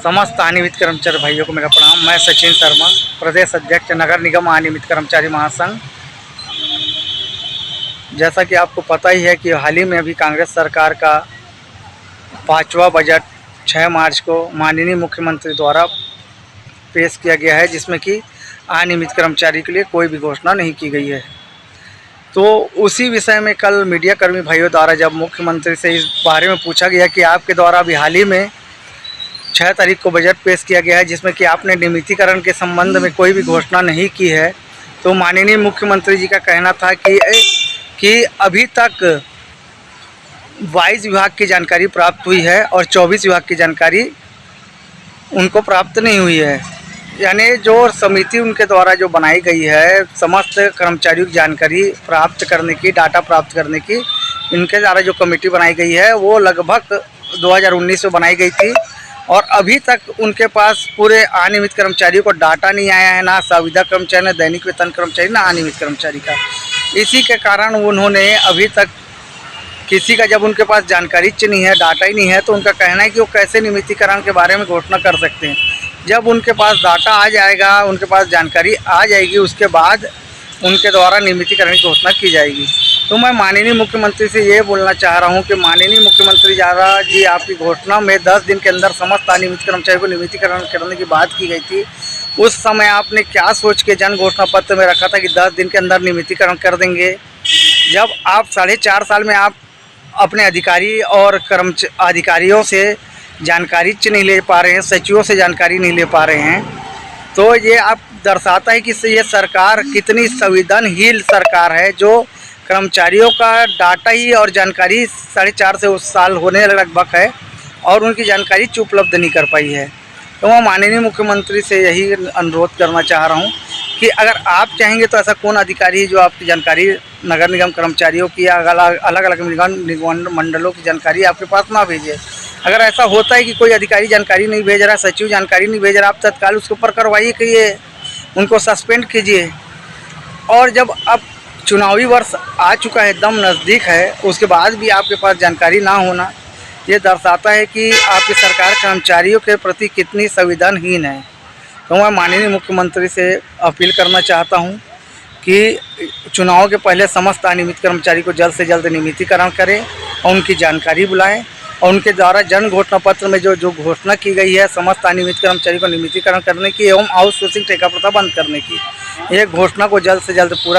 समस्त अनियमित कर्मचारी भाइयों को मेरा प्रणाम। मैं सचिन शर्मा, प्रदेश अध्यक्ष नगर निगम अनियमित कर्मचारी महासंघ। जैसा कि आपको पता ही है कि हाल ही में अभी कांग्रेस सरकार का 5वां बजट 6 मार्च को माननीय मुख्यमंत्री द्वारा पेश किया गया है, जिसमें कि अनियमित कर्मचारी के लिए कोई भी घोषणा नहीं की गई है। तो उसी विषय में कल मीडिया कर्मी भाइयों द्वारा जब मुख्यमंत्री से इस बारे में पूछा गया कि आपके द्वारा अभी हाल ही में 6 तारीख को बजट पेश किया गया है, जिसमें कि आपने नियमितीकरण के संबंध में कोई भी घोषणा नहीं की है, तो माननीय मुख्यमंत्री जी का कहना था कि अभी तक 22 विभाग की जानकारी प्राप्त हुई है और 24 विभाग की जानकारी उनको प्राप्त नहीं हुई है। यानी जो समिति उनके द्वारा जो बनाई गई है समस्त कर्मचारियों की जानकारी प्राप्त करने की, डाटा प्राप्त करने की, इनके द्वारा जो कमेटी बनाई गई है वो लगभग 2019 में बनाई गई थी और अभी तक उनके पास पूरे अनियमित कर्मचारियों को डाटा नहीं आया है, ना संविदा कर्मचारी, ना दैनिक वेतन कर्मचारी, ना अनियमित कर्मचारी का। इसी के कारण उन्होंने अभी तक किसी का, जब उनके पास जानकारी नहीं है, डाटा ही नहीं है, तो उनका कहना है कि वो कैसे नियमितीकरण के बारे में घोषणा कर सकते हैं। जब उनके पास डाटा आ जाएगा, उनके पास जानकारी आ जाएगी, उसके बाद उनके द्वारा नियमितीकरण की घोषणा की जाएगी। तो मैं माननीय मुख्यमंत्री से ये बोलना चाह रहा हूँ कि माननीय मुख्यमंत्री जी, आपकी घोषणा में 10 दिन के अंदर समस्त अनियमित कर्मचारियों को नियमितीकरण करने की बात की गई थी। उस समय आपने क्या सोच के जन घोषणा पत्र में रखा था कि 10 दिन के अंदर नियमितीकरण कर देंगे, जब आप 4.5 साल में आप अपने अधिकारी और अधिकारियों से जानकारी नहीं ले पा रहे हैं, सचिवों से जानकारी नहीं ले पा रहे हैं, तो ये आप दर्शाता है कि ये सरकार कितनी संवेदनहीन सरकार है, जो कर्मचारियों का डाटा ही और जानकारी 4.5 साल होने लगभग है और उनकी जानकारी उपलब्ध नहीं कर पाई है। तो मैं माननीय मुख्यमंत्री से यही अनुरोध करना चाह रहा हूँ कि अगर आप चाहेंगे तो ऐसा कौन अधिकारी जो आपकी जानकारी नगर निगम कर्मचारियों की या अलग अलग निगम मंडलों की जानकारी आपके पास ना भेजे। अगर ऐसा होता है कि कोई अधिकारी जानकारी नहीं भेज रहा, सचिव जानकारी नहीं भेज रहा, आप तत्काल उसके ऊपर कार्रवाई करिए, उनको सस्पेंड कीजिए। और जब अब चुनावी वर्ष आ चुका है, एकदम नज़दीक है, उसके बाद भी आपके पास जानकारी ना होना, ये दर्शाता है कि आपकी सरकार कर्मचारियों के प्रति कितनी संवेदनहीन है। तो मैं माननीय मुख्यमंत्री से अपील करना चाहता हूं कि चुनाव के पहले समस्त अनियमित कर्मचारी को जल्द से जल्द नियमितीकरण करें और उनकी जानकारी बुलाएं और उनके द्वारा जन घोषणा पत्र में जो घोषणा की गई है समस्त अनियमित कर्मचारी को नियमितीकरण करने की एवं आउटसोर्सिंग ठेका प्रथा बंद करने की, ये घोषणा को जल्द से जल्द पूरा